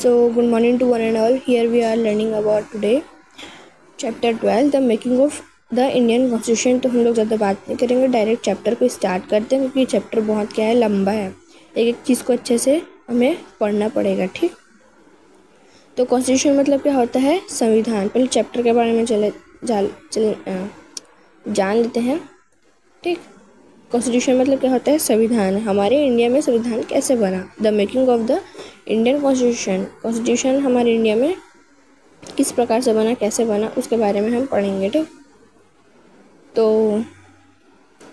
So, good morning to one and all. Here we are learning about today chapter 12 the making of the Indian Constitution। तो हम लोग ज़्यादा बात नहीं करेंगे, डायरेक्ट चैप्टर को स्टार्ट करते हैं क्योंकि चैप्टर बहुत क्या है, लंबा है। एक एक चीज़ को अच्छे से हमें पढ़ना पड़ेगा, ठीक। तो कॉन्स्टिट्यूशन मतलब क्या होता है, संविधान। पहले चैप्टर के बारे में जान लेते हैं, ठीक। कॉन्स्टिट्यूशन मतलब क्या होता है, संविधान। हमारे इंडिया में संविधान कैसे बना, the making of the Indian constitution. Constitution हमारे इंडिया में किस प्रकार से बना, कैसे बना, उसके बारे में हम पढ़ेंगे, ठीक। तो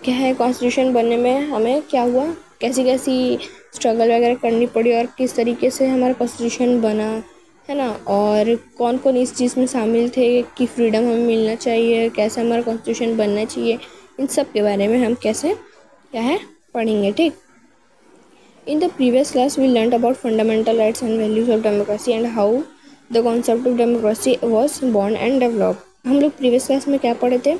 क्या है, कॉन्स्टिट्यूशन बनने में हमें क्या हुआ, कैसी कैसी स्ट्रगल वगैरह करनी पड़ी और किस तरीके से हमारा कॉन्स्टिट्यूशन बना, है ना। और कौन कौन इस चीज़ में शामिल थे कि फ्रीडम हमें मिलना चाहिए, कैसे हमारा कॉन्स्टिट्यूशन बनना चाहिए, इन सब के बारे में हम कैसे क्या है पढ़ेंगे, ठीक। In the previous class, we learned about fundamental rights and values of democracy and how the concept of democracy was born and developed। हम लोग प्रीवियस क्लास में क्या पढ़े थे,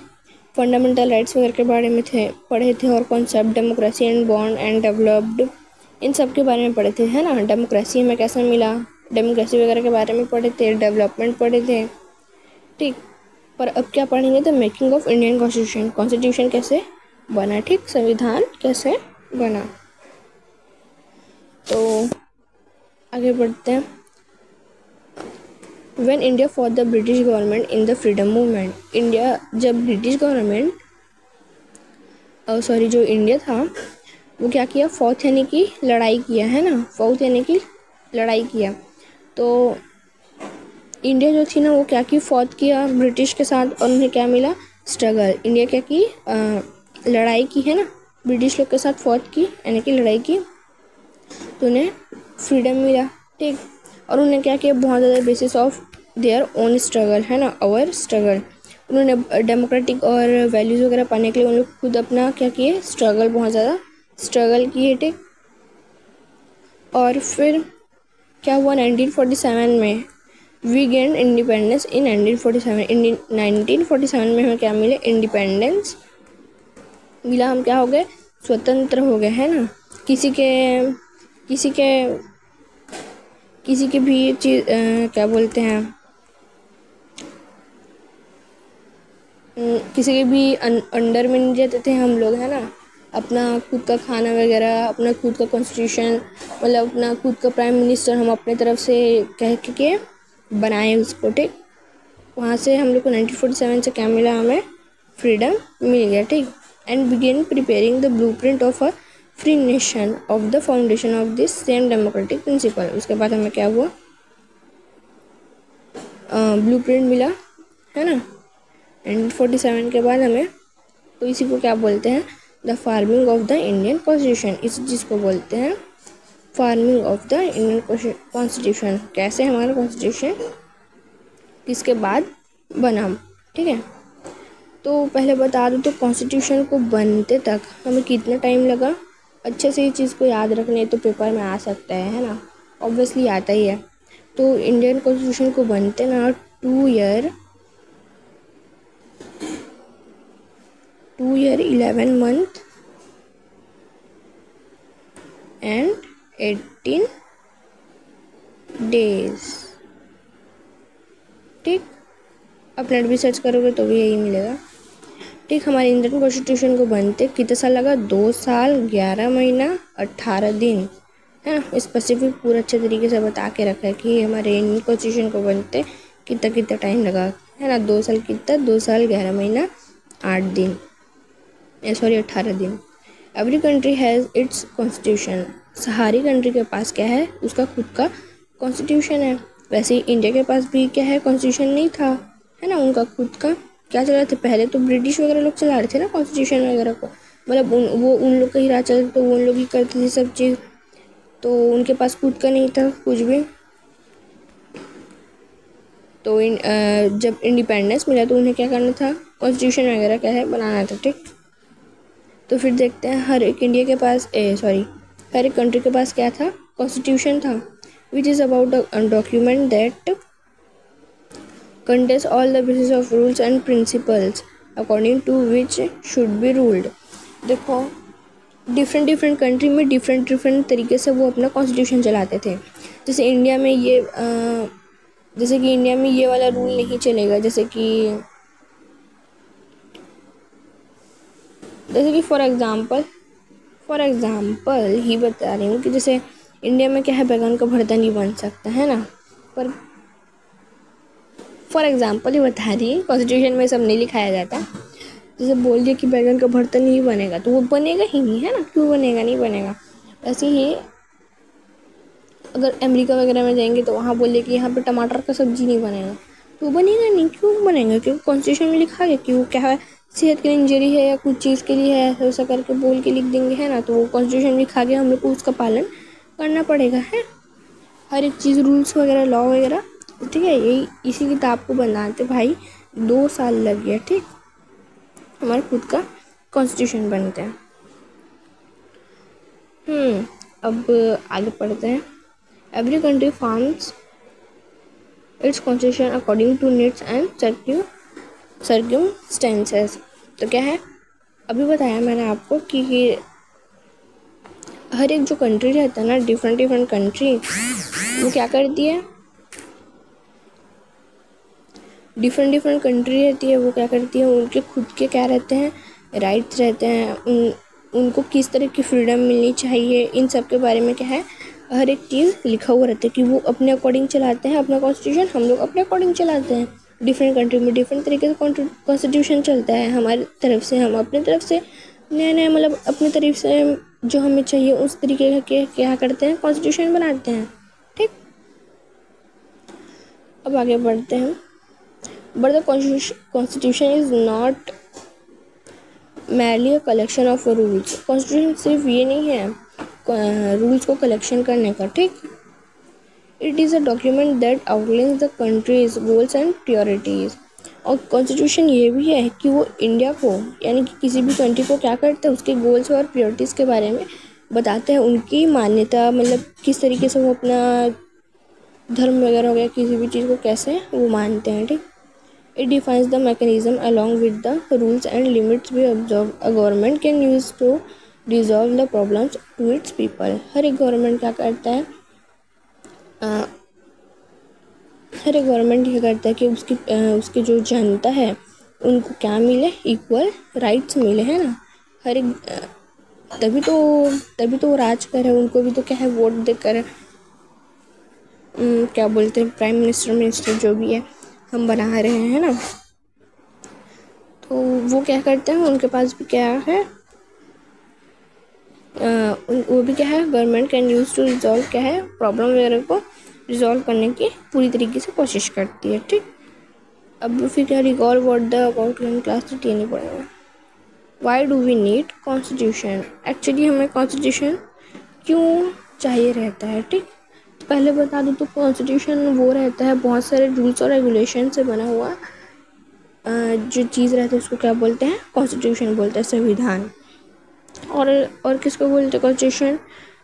फंडामेंटल राइट्स वगैरह के बारे में पढ़े थे और concept democracy and born and developed, इन सब के बारे में पढ़े थे, है ना। डेमोक्रेसी हमें कैसे मिला, डेमोक्रेसी वगैरह के बारे में पढ़े थे, डेवलपमेंट पढ़े थे, ठीक। पर अब क्या पढ़ेंगे, the making of Indian constitution. Constitution कैसे बना, ठीक, संविधान कैसे बना। तो आगे बढ़ते हैं। When India fought the British government in the freedom movement, India जब ब्रिटिश गवर्नमेंट जो इंडिया था वो क्या किया, फौत यानी कि लड़ाई किया, है ना। फौत यानी कि लड़ाई किया। तो इंडिया जो थी ना वो क्या की, फौत किया ब्रिटिश के साथ और उन्हें क्या मिला, स्ट्रगल। इंडिया क्या की, लड़ाई की, है ना, ब्रिटिश लोग के साथ फौत की यानी कि लड़ाई की, तो उन्हें फ्रीडम मिला, ठीक। और उन्होंने क्या किया, बहुत ज़्यादा basis of their own struggle, है ना, आवर स्ट्रगल। उन्होंने डेमोक्रेटिक और वैल्यूज़ वगैरह पाने के लिए उन लोग खुद अपना क्या किए, स्ट्रगल, बहुत ज़्यादा स्ट्रगल किए, ठीक। और फिर क्या हुआ, 1947 में वी गेन इंडिपेंडेंस इन 1947 में हमें क्या मिले, इंडिपेंडेंस मिला, हम क्या हो गए, स्वतंत्र हो गए, है ना। किसी के भी चीज़ क्या बोलते हैं, किसी के भी अंडर में नहीं रहते थे हम लोग, है ना। अपना खुद का खाना वगैरह, अपना खुद का कॉन्स्टिट्यूशन, मतलब अपना खुद का प्राइम मिनिस्टर हम अपने तरफ से कह के बनाए उसको, ठीक। वहाँ से हम लोग को 1947 से क्या मिला, हमें फ्रीडम मिल गया, ठीक। And begin preparing the blueprint of a free nation of the foundation of this same democratic principle. उसके बाद हमें क्या हुआ, ब्लूप्रिंट मिला, है ना। 1947 के बाद हमें, तो इसी को क्या बोलते हैं, the farming of the Indian constitution. इस चीज़ को बोलते हैं farming of the Indian constitution. कैसे हमारा कॉन्स्टिट्यूशन किसके बाद बना, ठीक है। तो पहले बता दूँ तो कॉन्स्टिट्यूशन को बनते तक हमें कितना टाइम लगा। अच्छे से ये चीज़ को याद रखने तो पेपर में आ सकता है ना, ऑब्वियसली आता ही है। तो इंडियन कॉन्स्टिट्यूशन को बनते ना 2 ईयर 11 month and 18 days, ठीक। आप नेट भी सर्च करोगे तो भी यही मिलेगा, ठीक। हमारे इंडियन कॉन्स्टिट्यूशन को बनते कितना साल लगा, 2 साल 11 महीना 18 दिन, है ना। स्पेसिफिक पूरा अच्छे तरीके से बता के रखा है कि हमारे इंडियन कॉन्स्टिट्यूशन को बनते कितना टाइम लगा, है ना। 2 साल 2 साल 11 महीना 8 दिन, 18 दिन। Every country has its constitution. सारी कंट्री के पास क्या है, उसका खुद का कॉन्स्टिट्यूशन है। वैसे ही इंडिया के पास भी क्या है, कॉन्स्टिट्यूशन नहीं था, है ना। उनका खुद का क्या चला था, पहले तो ब्रिटिश वगैरह लोग चला रहे थे ना कॉन्स्टिट्यूशन वगैरह को, मतलब वो उन लोग का ही राज चलता, तो उन लोग ही करते थे सब चीज़, तो उनके पास खुद का नहीं था कुछ भी। तो जब इंडिपेंडेंस मिला तो उन्हें क्या करना था, कॉन्स्टिट्यूशन वगैरह क्या है बनाना था, ठीक। तो फिर देखते हैं, हर एक इंडिया के पास हर एक कंट्री के पास क्या था, कॉन्स्टिट्यूशन था, which is about a document that contains all the basis of rules and principles according to which should be ruled। देखो डिफरेंट डिफरेंट कंट्री में डिफरेंट डिफरेंट तरीके से वो अपना कॉन्स्टिट्यूशन चलाते थे। जैसे इंडिया में जैसे कि इंडिया में ये वाला रूल नहीं चलेगा, जैसे कि फॉर एग्ज़ाम्पल ही बता रही हूँ कि जैसे इंडिया में क्या है, बैगन का भरता नहीं बन सकता है ना, पर फॉर एग्ज़ाम्पल ही बता रही है, कॉन्स्टिट्यूशन में सब नहीं लिखाया जाता। जैसे बोल दिया कि बैगन का भरता नहीं बनेगा तो वो बनेगा ही नहीं, है ना, क्यों बनेगा, नहीं बनेगा। ऐसे ही अगर अमेरिका वगैरह में जाएंगे तो वहाँ बोले कि यहाँ पे टमाटर का सब्जी नहीं बनेगा, तो वो बनेगा नहीं, क्यों बनेगा, क्योंकि कॉन्स्टिट्यूशन में लिखा है कि वो क्या है, सेहत के लिए इंजरी है या कुछ चीज़ के लिए है, ऐसा करके बोल के लिख देंगे, है ना, तो वो कॉन्स्टिट्यूशन में लिखा गया, हम लोग को उसका पालन करना पड़ेगा, है हर एक चीज़, रूल्स वगैरह, लॉ वगैरह, ठीक है। यही इसी किताब को बनाते भाई 2 साल लग गया, ठीक, हमारा खुद का कॉन्स्टिट्यूशन बनता है। अब आगे पढ़ते हैं। Every country forms its constitution according to needs and circumstances. तो क्या है, अभी बताया मैंने आपको कि हर एक जो कंट्री रहता है ना, डिफरेंट डिफरेंट कंट्री, वो क्या करती है, डिफरेंट डिफरेंट कंट्री रहती है, वो क्या करती है, उनके खुद के क्या रहते हैं, राइट्स रहते हैं, उनको किस तरह की फ्रीडम मिलनी चाहिए, इन सब के बारे में क्या है, हर एक चीज़ लिखा हुआ रहता है कि वो अपने अकॉर्डिंग चलाते हैं अपना कॉन्स्टिट्यूशन, हम लोग अपने अकॉर्डिंग चलाते हैं। डिफरेंट कंट्री में डिफरेंट तरीके से कॉन्स्टिट्यूशन चलता है, हमारी तरफ से हम अपनी तरफ से नया नया, मतलब अपनी तरफ से जो हमें चाहिए उस तरीके के क्या करते हैं, कॉन्स्टिट्यूशन बनाते हैं, ठीक। अब आगे बढ़ते हैं। But the constitution is not merely a collection of rules। Constitution सिर्फ ये नहीं है रूल्स को कलेक्शन करने का, ठीक। It is a document that outlines the countries goals and priorities. और कॉन्स्टिट्यूशन ये भी है कि वो इंडिया को, यानी कि किसी भी कंट्री को क्या करता है, उसके गोल्स और प्रायोरिटीज़ के बारे में बताते हैं, उनकी मान्यता, मतलब किस तरीके से वो अपना धर्म वगैरह हो गया, किसी भी चीज़ को कैसे वो मानते हैं, ठीक। It defines the mechanism along with the rules and limits we observe a government can use to resolve the problems to its people। हर एक गवर्नमेंट क्या करता है, हर एक गवर्नमेंट ये करता है कि उसकी जो जनता है उनको क्या मिले, इक्वल राइट्स मिले, है ना। हर एक तभी तो वो राज कर है, उनको भी तो क्या है, वोट देकर क्या बोलते हैं, प्राइम मिनिस्टर जो भी है हम बना रहे हैं, है ना। तो वो क्या करते हैं, उनके पास भी क्या है, वो भी क्या है, government can use to resolve, क्या है, प्रॉब्लम वगैरह को रिजॉल्व करने की पूरी तरीके से कोशिश करती है, ठीक। अब फिर क्या, recall what the about class ये नहीं पढ़ेगा। Why do we need constitution, actually हमें कॉन्स्टिट्यूशन क्यों चाहिए रहता है, ठीक। तो पहले बता दूँ तो कॉन्स्टिट्यूशन वो रहता है, बहुत सारे रूल्स और रेगुलेशन से बना हुआ जो चीज़ रहती है उसको क्या बोलते हैं, कॉन्स्टिट्यूशन बोलते हैं, संविधान। और किसको बोलते हैं, कॉन्स्टिट्यूशन,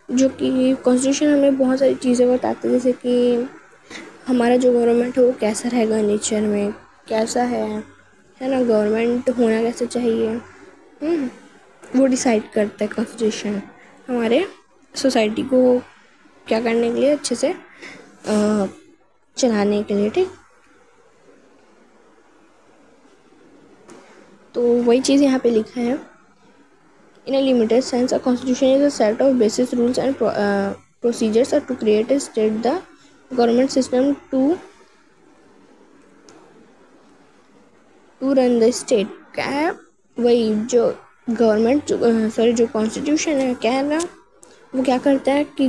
जो कि कॉन्स्टिट्यूशन हमें बहुत सारी चीज़ें बताते हैं, जैसे कि हमारा जो गवर्नमेंट है वो कैसा रहेगा, नेचर में कैसा है ना, गवर्नमेंट होना कैसे चाहिए, वो डिसाइड करता है कॉन्स्टिट्यूशन, हमारे सोसाइटी को क्या करने के लिए, अच्छे से चलाने के लिए, ठीक। तो वही चीज़ यहाँ पे लिखा है। In a limited sense, a constitution is a set of basic rules and procedures to create a state, the government system to run the state। क्या है, वही जो गवर्नमेंट जो कॉन्स्टिट्यूशन है, क्या है ना, वो क्या करता है कि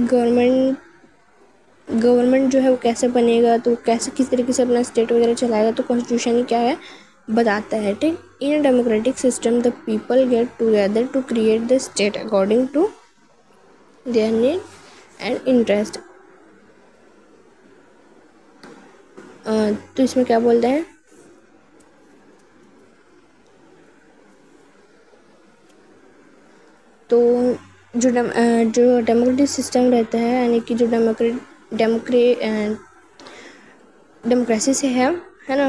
गवर्नमेंट जो है वो कैसे बनेगा, तो कैसे किस तरीके से अपना स्टेट वगैरह चलाएगा, तो कॉन्स्टिट्यूशन ही क्या है, बताता है, ठीक। In a democratic system the people get together to create the state according to their need and interest. तो इसमें क्या बोलते हैं, तो जो डेमोक्रेटिक सिस्टम रहता है, यानी कि जो डेमोक्रेसी से है ना,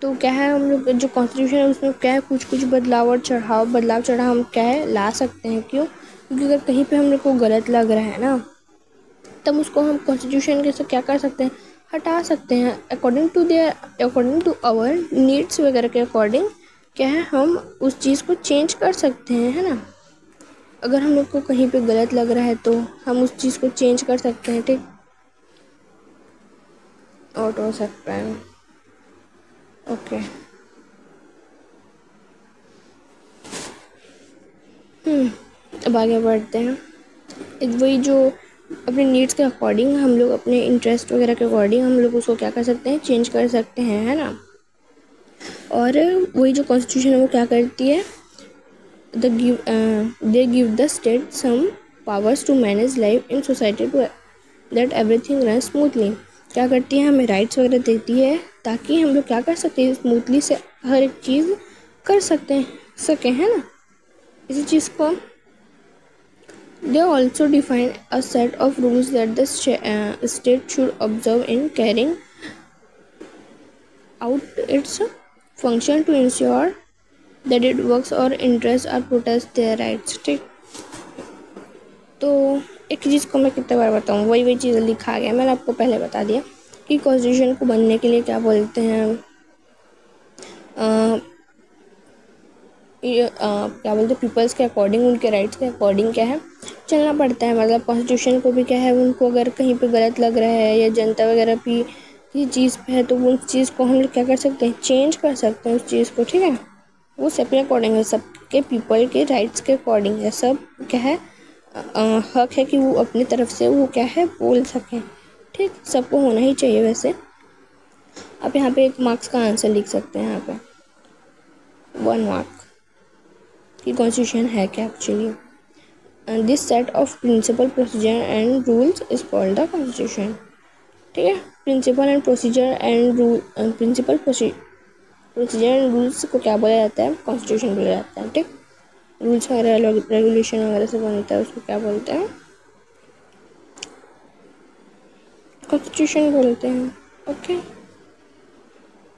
तो क्या है, हम लोग जो कॉन्स्टिट्यूशन है उसमें क्या है, कुछ बदलाव चढ़ाव हम क्या है ला सकते हैं। क्यों? क्योंकि अगर कहीं पे हम लोग को गलत लग रहा है ना, तब उसको हम कॉन्स्टिट्यूशन के से क्या कर सकते हैं, हटा सकते हैं। अकॉर्डिंग टू आवर नीड्स वगैरह के अकॉर्डिंग क्या है, हम उस चीज़ को चेंज कर सकते हैं, है ना। अगर हम लोग को कहीं पे गलत लग रहा है तो हम उस चीज़ को चेंज कर सकते हैं, ठीक। आउट हो सकता है। ओके। अब आगे बढ़ते हैं। वही जो अपने नीड्स के अकॉर्डिंग हम लोग, अपने इंटरेस्ट वगैरह के अकॉर्डिंग हम लोग उसको क्या कर सकते हैं, चेंज कर सकते हैं, है ना। और वही जो कॉन्स्टिट्यूशन है वो क्या करती है, they give the state some powers to manage life in society to that everything runs smoothly। क्या करती है, हमें राइट्स वगैरह देती है ताकि हम लोग क्या कर सकते हैं, स्मूथली से हर एक चीज़ कर सकें, है ना। इसी चीज़ को they also define a set of rules that the state should observe in carrying out its function to ensure that it works or interests or protects their rights, ठीक। तो एक चीज़ को मैं कितने बार बताऊँ, वही चीज़ लिखा गया, मैंने आपको पहले बता दिया कि कॉन्स्टिट्यूशन को बनने के लिए क्या बोलते हैं, क्या बोलते हैं, पीपल्स के अकॉर्डिंग, उनके राइट्स के अकॉर्डिंग क्या है चलना पड़ता है। मतलब कॉन्स्टिट्यूशन को भी क्या है, उनको अगर कहीं पे गलत लग रहा है या जनता वगैरह भी किसी चीज़ पे है तो उस चीज़ को हम लोग क्या कर सकते हैं, चेंज कर सकते हैं उस चीज़ को, ठीक है। वो सबके अकॉर्डिंग है, सबके पीपल के राइट्स के अकॉर्डिंग है। सब क्या है, हक है कि वो अपनी तरफ से वो क्या है बोल सकें, ठीक। सबको होना ही चाहिए। वैसे आप यहाँ पे एक मार्क्स का आंसर लिख सकते हैं, यहाँ पे 1 मार्क कि कॉन्स्टिट्यूशन है क्या actually. This set of principle, procedure and rules is called the constitution, ठीक है। Principle and procedure and rule, procedure and rules को क्या बोला जाता है, कॉन्स्टिट्यूशन बोला जाता है, ठीक। रूल्स वगैरह रेगुलेशन वगैरह से बनता है उसको क्या बोलते हैं, कॉन्स्टिट्यूशन बोलते हैं, ओके।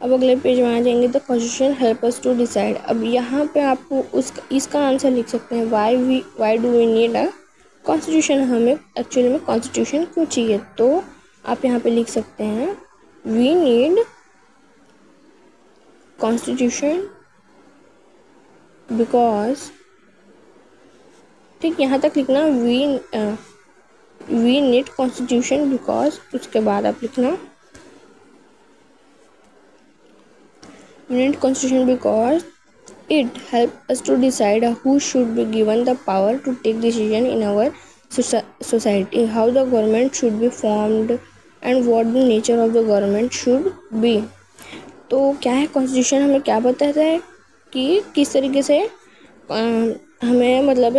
अब अगले पेज में आ जाएंगे। The constitution help us to decide. अब यहाँ पे आपको इसका आंसर लिख सकते हैं, why do we need a constitution. हमें एक्चुअली में कॉन्स्टिट्यूशन क्यों चाहिए, तो आप यहाँ पे लिख सकते हैं वी नीड कॉन्स्टिट्यूशन बिकॉज, ठीक, यहाँ तक लिखना वी नीड कॉन्स्टिट्यूशन बिकॉज, उसके बाद आप लिखना we need constitution because it helps us to decide who should be given the power to take decision in our society, how the government should be formed and what the nature of the government should be। तो क्या है, constitution हमें क्या बताता है कि किस तरीके से हमें मतलब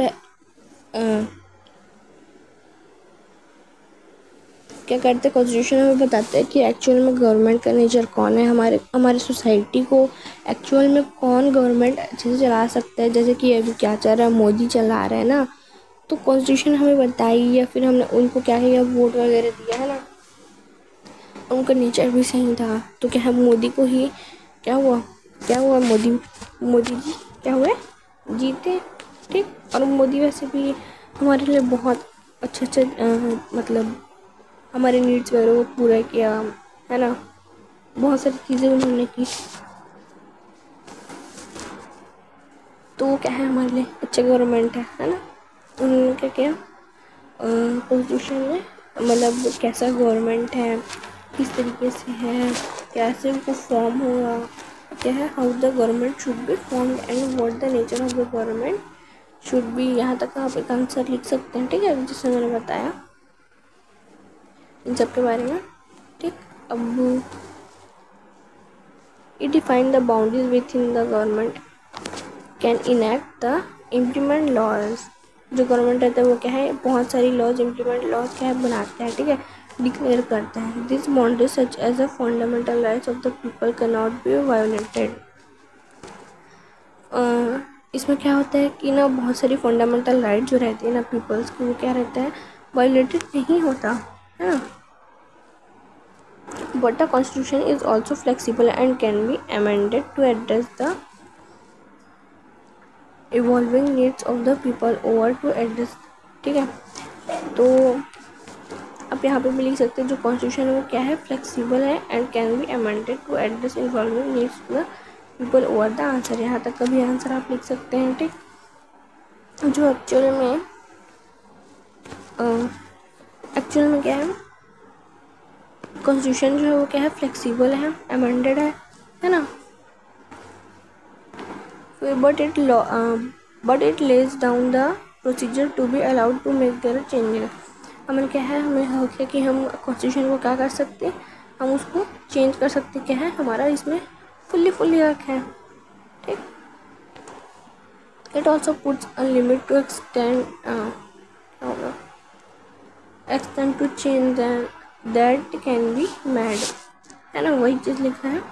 क्या करते हैं, कॉन्स्टिट्यूशन हमें बताते हैं कि एक्चुअल में गवर्नमेंट का नेचर कौन है, हमारे सोसाइटी को एक्चुअल में कौन गवर्नमेंट अच्छे से चला सकता है। जैसे कि अभी क्या चल रहा है, मोदी चला रहा है ना, तो कॉन्स्टिट्यूशन हमें बताई या फिर हमने उनको क्या किया, वोट वगैरह दिया, है ना, उनका नेचर भी सही था। तो क्या है, मोदी को ही क्या हुआ, मोदी जी क्या हुए, जीते, ठीक। और मोदी वैसे भी हमारे लिए बहुत अच्छे मतलब हमारे नीड्स वगैरह वो पूरा किया, है ना, बहुत सारी चीज़ें उन्होंने की। तो वो क्या है, हमारे लिए अच्छा गवर्नमेंट है ना। उन्होंने क्या किया, कॉन्स्टिट्यूशन में मतलब कैसा गवर्नमेंट है, किस तरीके से है, कैसे उनको फॉर्म होगा, क्या है, how the government should be formed and what the nature of the government should be. यहाँ तक आप एक आंसर लिख सकते हैं, ठीक है, जिससे मैंने बताया इन सब के बारे में, ठीक। अब it define the boundaries within the government can enact the implement laws। जो गवर्नमेंट रहता है वो क्या है, बहुत सारी लॉज लॉज क्या है बनाता है, ठीक है, डिक्लेयर करता है। This boundaries such as a fundamental rights of the people can not be violated. इसमें क्या होता है कि ना, बहुत सारी फंडामेंटल राइट जो रहती है ना पीपल्स की, वो क्या रहता है, वायोलेटेड नहीं होता, है ना। But the constitution is also flexible and can be amended to address the evolving needs of the people over to address. ठीक है, तो आप यहाँ पे भी लिख सकते हैं जो कॉन्स्टिट्यूशन है वो क्या है, फ्लेक्सिबल है and can be amended to address evolving needs of the people over the answer. यहाँ तक का भी आंसर आप लिख सकते हैं। ठीक, जो एक्चुअल में क्या है, कॉन्स्टिट्यूशन जो है वो क्या है, फ्लेक्सिबल है, अमेंडेड है ना। But it lays down the procedure to be allowed to make their changes. हमें क्या है, हमें हक है कि हम कॉन्स्टिट्यूशन को क्या कर सकते हैं, हम उसको चेंज कर सकते, क्या है हमारा इसमें फुल्ली हक है। ठीक, it also puts a limit to extend to change that can be made, है ना, वही चीज़ लिखा है।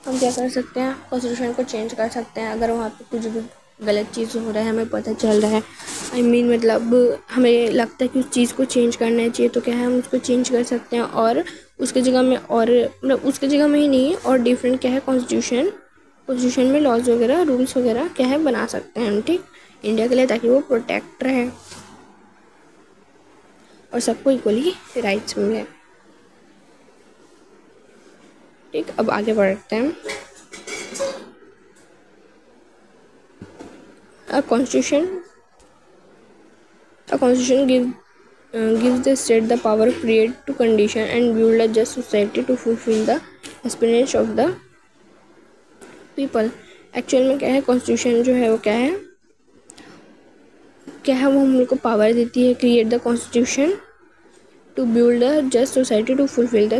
हम क्या कर सकते हैं, कॉन्स्टिट्यूशन को चेंज कर सकते हैं अगर वहाँ पे कुछ भी गलत चीज़ हो रहा है, हमें पता चल रहा है, मतलब हमें लगता है कि उस चीज़ को चेंज करना चाहिए, तो क्या है हम उसको चेंज कर सकते हैं और उसके जगह में, और मतलब उसके जगह में ही नहीं है और डिफरेंट क्या है कॉन्स्टिट्यूशन में लॉज वगैरह, रूल्स वगैरह क्या है बना सकते हैं हम। ठीक, इंडिया के लिए, ताकि वो प्रोटेक्ट रहे और सबको इक्वली राइट्स मिले। ठीक, अब आगे बढ़ते हैं। A constitution gives the state the power to create to condition and build a just society to fulfill the aspirations of the people। Actual में क्या है, कॉन्स्टिट्यूशन जो है वो क्या है, वो हम लोग को पावर देती है, create the constitution to build a just society to fulfil the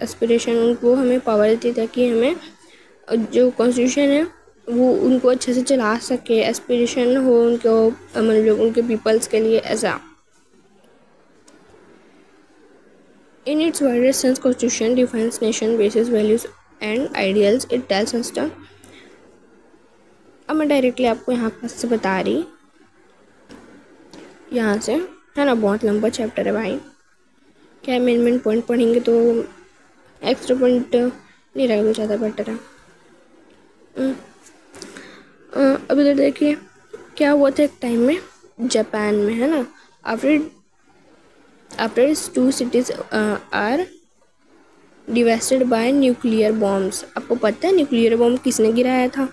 aspiration. उनको हमें पावर देती है ताकि हमें जो कॉन्स्टिट्यूशन है वो उनको अच्छे से चला सके, एस्पिरेशन हो उनको, मतलब उनके पीपल्स के लिए। ऐसा in its widest sense constitution defines nation basis values and ideals it tells us the. अब मैं डायरेक्टली आपको यहाँ पर से बता रही, यहाँ से, है ना, बहुत लंबा चैप्टर है भाई, क्या मेन पॉइंट पढ़ेंगे तो एक्स्ट्रा पॉइंट नहीं रहेगा, ज़्यादा बेटर है। अब इधर देखिए क्या हुआ था एक टाइम में जापान में, है ना, after 2 cities are devastated by nuclear bombs. आपको पता है न्यूक्लियर बॉम्ब किसने गिराया था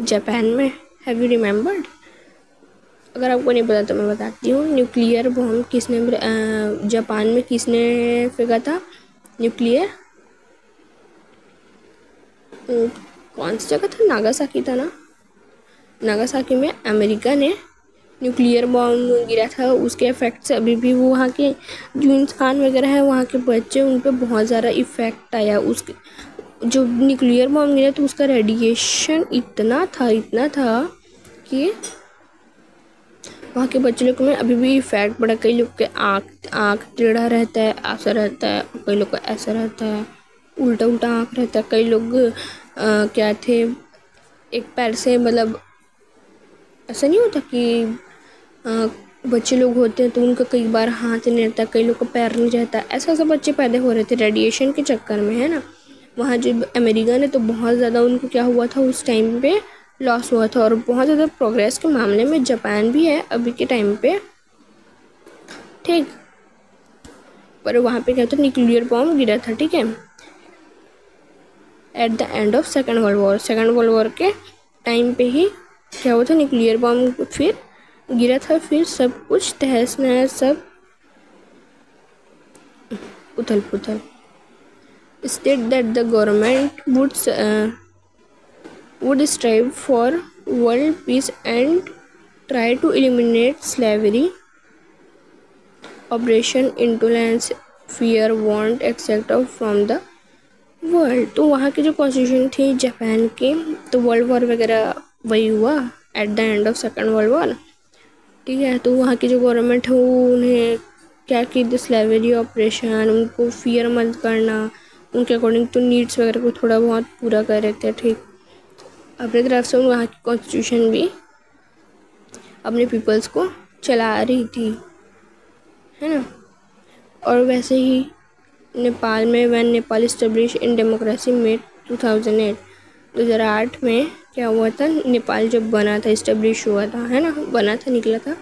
जापान में, हैव यू रिमेम्बर्ड? अगर आपको नहीं पता तो मैं बताती हूँ। न्यूक्लियर बॉम्ब किसने जापान में किसने फेंका था न्यूक्लियर, कौन सी जगह था, नागासाकी था ना, नागासाकी में अमेरिका ने न्यूक्लियर बॉम्ब गिरा था। उसके इफ़ेक्ट से अभी भी वो वहाँ के जो इंसान वगैरह है, वहाँ के बच्चे, उन पर बहुत ज़्यादा इफ़ेक्ट आया। उसके जो न्यूक्लियर बॉम्ब गिरा तो उसका रेडिएशन इतना था कि वहाँ के बच्चे लोग में अभी भी इफ़ेक्ट पड़ा। कई लोग के आँख टेढ़ा रहता है, ऐसा रहता है, कई लोग का ऐसा रहता है, उल्टा आँख रहता है। कई लोग क्या थे, एक पैर से, मतलब ऐसा नहीं होता कि बच्चे लोग होते हैं तो उनका कई बार हाथ नहीं रहता, कई लोग का पैर नहीं रहता, ऐसा बच्चे पैदा हो रहे थे रेडिएशन के चक्कर में, है ना। वहाँ जो अमेरिका ने तो बहुत ज़्यादा उनको क्या हुआ था उस टाइम पे, लॉस हुआ था। और बहुत ज़्यादा प्रोग्रेस के मामले में जापान भी है अभी के टाइम पे, ठीक, पर वहाँ पे क्या होता है, न्यूक्लियर बॉम्ब गिरा था, ठीक है, at the end of second world war के टाइम पे ही क्या हुआ था, न्यूक्लियर बॉम्ब फिर गिरा था, फिर सब कुछ तहस नहस, सब उथल पुथल। State that the government would strive for world peace and try to eliminate slavery, oppression, intolerance, fear, want, etc. from the world। तो वहाँ की जो कॉन्स्टिट्यूशन थी जापान की, तो वर्ल्ड वॉर वगैरह वही हुआ at the end of second world war, ठीक है। तो वहाँ की जो गवर्नमेंट है वो उन्हें क्या की, स्लेवरी, ऑपरेशन, उनको फियर मत करना, उनके अकॉर्डिंग तो नीड्स वगैरह को थोड़ा बहुत पूरा कर रहे थे, ठीक। अपनी तरफ से वहाँ की कॉन्स्टिट्यूशन भी अपने पीपल्स को चला रही थी, है ना। और वैसे ही नेपाल में when Nepal establish in democracy में 2008, 2008 में क्या हुआ था, नेपाल जब बना था, इस्टेब्लिश हुआ था, है ना, बना था, निकला था,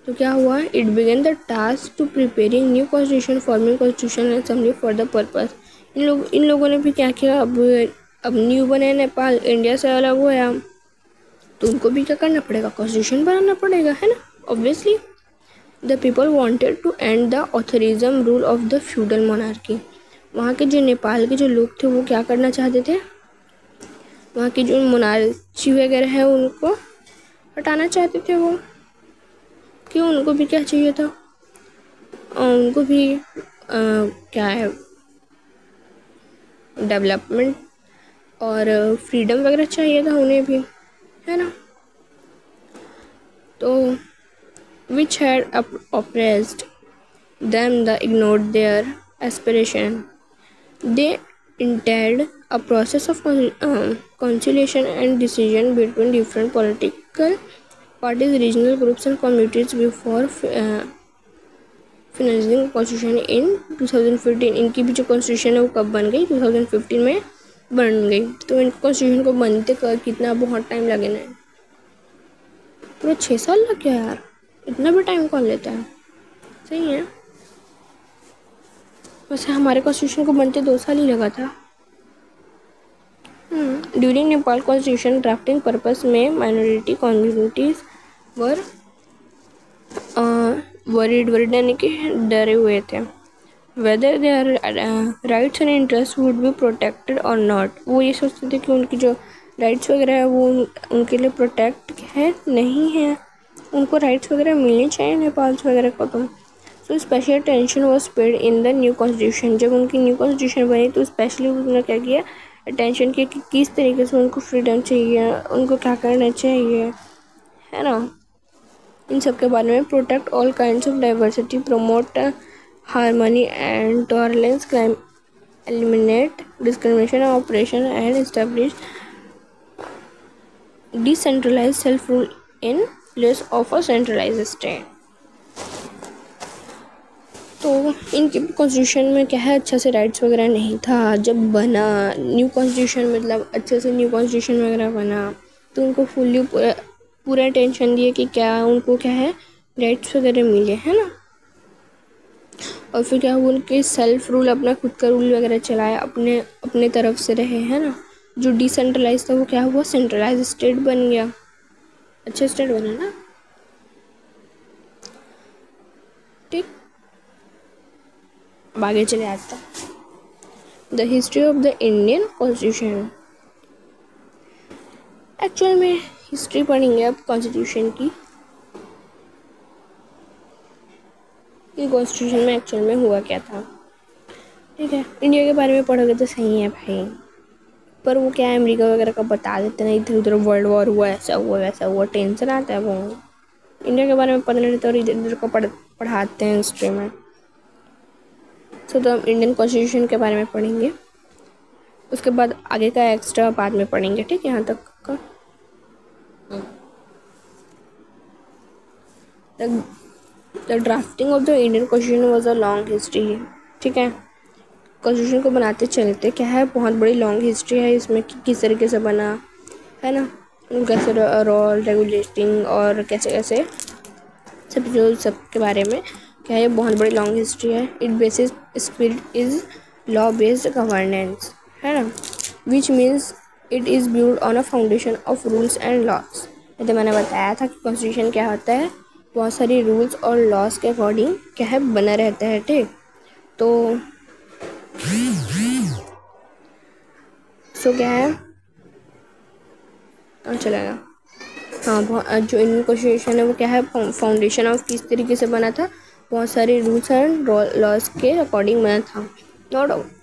तो क्या हुआ, it began the task to preparing new constitution, forming constitution assembly for the purpose. इन लोगों ने भी क्या किया, अब न्यू बने नेपाल, इंडिया से अलग हुआ, तो उनको भी क्या करना पड़ेगा, कॉन्स्टिट्यूशन बनाना पड़ेगा, है ना, obviously. The people wanted to end the authoritarianism rule of the feudal monarchy. वहाँ के जो नेपाल के जो लोग थे वो क्या करना चाहते थे, वहाँ की जो मोनार्ची वगैरह है उनको हटाना चाहते थे वो। क्यों, उनको भी क्या चाहिए था, उनको भी क्या है, डेवलपमेंट और फ्रीडम वगैरह चाहिए था उन्हें भी, है ना। तो which had oppressed them, the ignored their aspiration. They intended a process of conciliation and decision between different political parties, regional groups and communities before finalizing constitution in 2015. इनकी भी जो कॉन्स्टिट्यूशन है वो कब बन गई, 2015 में बन गई। तो इनको कॉन्स्टिट्यूशन को बनते कितना बहुत टाइम लगे ना, पूरा 6 साल लग गया यार, इतना भी टाइम कौन लेता है, सही है। वैसे हमारे कॉन्स्टिट्यूशन को बनते 2 साल ही लगा था। During Nepal constitution drafting purpose में माइनॉरिटी कम्युनिटीज वरीड यानी कि डरे हुए थे, whether their rights and interest would be protected or not. वो ये सोचते थे कि उनकी जो राइट्स वगैरह है वो उनके लिए प्रोटेक्ट है नहीं है, उनको राइट्स वगैरह मिलनी चाहिए नेपाल वगैरह को। तो so special attention was paid in the new constitution. जब उनकी न्यू कॉन्स्टिट्यूशन बनी तो स्पेशली उन्होंने क्या किया, अटेंशन किया कि किस तरीके से उनको फ्रीडम चाहिए, उनको क्या करना चाहिए, है ना, इन सब के बारे में। Protect all kinds of diversity, promote harmony and tolerance, crime, eliminate discrimination, operation and establish decentralize self rule in place of a centralize state. तो इनके कॉन्स्टिट्यूशन में क्या है, अच्छा से राइट्स वगैरह नहीं था। जब बना न्यू कॉन्स्टिट्यूशन, मतलब अच्छे से न्यू कॉन्स्टिट्यूशन वगैरह बना, तो उनको फुल्ली पूरा अटेंशन दिए कि क्या उनको क्या है, राइट्स वगैरह मिले, है ना। और फिर क्या हुआ, उनके सेल्फ रूल, अपना खुद का रूल वगैरह चलाया, अपने तरफ से रहे, है ना। जो डिसेंट्रलाइज था वो क्या हुआ, सेंट्रलाइज स्टेट बन गया, अच्छा स्टेट बना ना, ठीक। अब आगे चले आता the history of the Indian constitution. Actual में हिस्ट्री पढ़ेंगे अब कॉन्स्टिट्यूशन की, कि कॉन्स्टिट्यूशन में एक्चुअल में हुआ क्या था, ठीक है। इंडिया के बारे में पढ़ोगे तो सही है भाई, पर वो क्या है, अमेरिका वगैरह का बता देते ना, इधर उधर वर्ल्ड वॉर हुआ, ऐसा हुआ वैसा हुआ, टेंशन आता है। वो इंडिया के बारे में पता नहीं रहता और इधर उधर को पढ़ाते हैं हिस्ट्री में। तो हम इंडियन कॉन्स्टिट्यूशन के बारे में पढ़ेंगे, उसके बाद आगे का एक्स्ट्रा बाद में पढ़ेंगे, ठीक है। यहाँ तक का the drafting of the Indian constitution was a long history, ठीक है। कॉन्स्टिट्यूशन को बनाते चलते क्या है, बहुत बड़ी लॉन्ग हिस्ट्री है इसमें कि किस तरीके से बना, है ना, कैसे रोल रेगुलेटिंग और कैसे कैसे सब के बारे में क्या है, बहुत बड़ी लॉन्ग हिस्ट्री है। It basis spirit is law based governance, है ना, which means it is build on a foundation of rules and laws. जैसे मैंने बताया था कि कॉन्स्टिट्यूशन क्या होता है, बहुत सारी रूल्स और लॉज के अकॉर्डिंग क्या है बना रहता है, ठीक। तो क्या है, चलेगा, हाँ, जो इंडियन कॉन्स्टिट्यूशन है वो क्या है, फाउंडेशन ऑफ किस तरीके से बना था, बहुत सारे रूल्स एंड लॉज के अकॉर्डिंग बना था।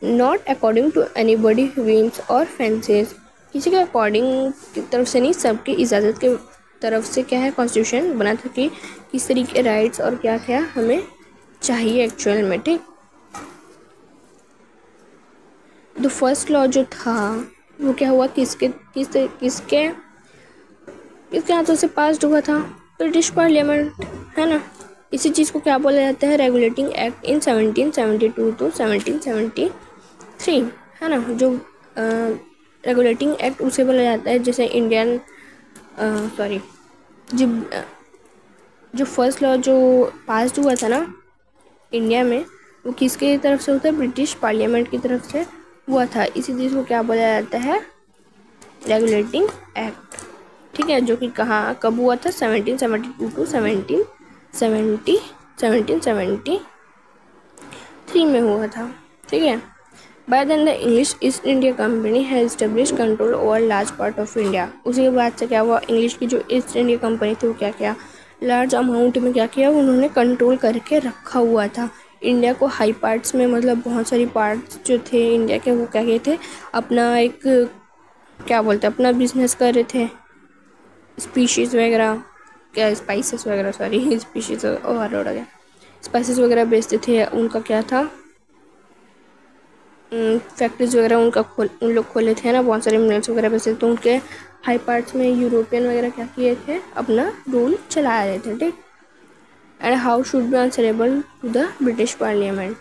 Not according to anybody whims or fancies, किसी के अकॉर्डिंग की तरफ से नहीं, सबकी इजाज़त के तरफ से क्या है कॉन्स्टिट्यूशन बना था कि किस तरीके के राइट्स और क्या क्या हमें चाहिए एक्चुअल में, ठीक। द फर्स्ट लॉ जो था वो क्या हुआ, किसके हाथों से पास हुआ था, ब्रिटिश पार्लियामेंट, है ना। इसी चीज़ को क्या बोला जाता है, रेगुलेटिंग एक्ट इन 1772 टू 1773, है ना। जो रेगुलेटिंग एक्ट उसे बोला जाता है जैसे इंडियन सॉरी जब जो फर्स्ट लॉ जो पास हुआ था ना इंडिया में, वो किसके तरफ से होता है, ब्रिटिश पार्लियामेंट की तरफ से हुआ था। इसी चीज़ को क्या बोला जाता है, रेगुलेटिंग एक्ट, ठीक है। जो कि कहाँ कब हुआ था, 1772 टू 1773 में हुआ था, ठीक है। By then the English East India Company has established control over large part of India. उसी के बाद से क्या हुआ, इंग्लिश की जो ईस्ट इंडिया कंपनी थी वो क्या किया, लार्ज अमाउंट में क्या किया, उन्होंने कंट्रोल करके रखा हुआ था इंडिया को। हाई पार्ट्स में मतलब बहुत सारी पार्ट्स जो थे इंडिया के, वो क्या किए थे, अपना एक क्या बोलते हैं, अपना बिजनेस कर रहे थे। स्पीशीज़ वगैरह, क्या स्पाइसेस वगैरह, सॉरी स्पीशीज़ ओवरलोड हो गया, स्पाइसेस वगैरह बेचते थे। उनका क्या था, फैक्ट्रीज वगैरह उन लोग खोले थे ना, बहुत सारे मिनरल्स वगैरह बेचते थे। तो उनके हाई पार्ट्स में यूरोपियन वगैरह क्या किए थे, अपना रूल चला रहे थे, ठीक। And how should be answerable to the British parliament.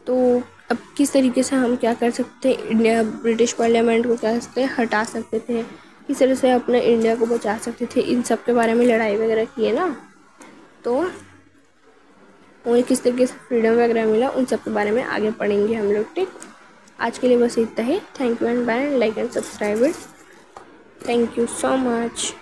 तो अब किस तरीके से हम क्या कर सकते हैं, इंडिया ब्रिटिश पार्लियामेंट को क्या सकते हैं, हटा सकते थे, किस तरह से अपने इंडिया को बचा सकते थे, इन सब के बारे में लड़ाई वगैरह की है ना। तो उन्हें किस तरीके से फ्रीडम वगैरह मिला, उन सब के बारे में आगे पढ़ेंगे हम लोग, ठीक। आज के लिए बस इतना ही। Thank you and bye, like and subscribe it. Thank you so much.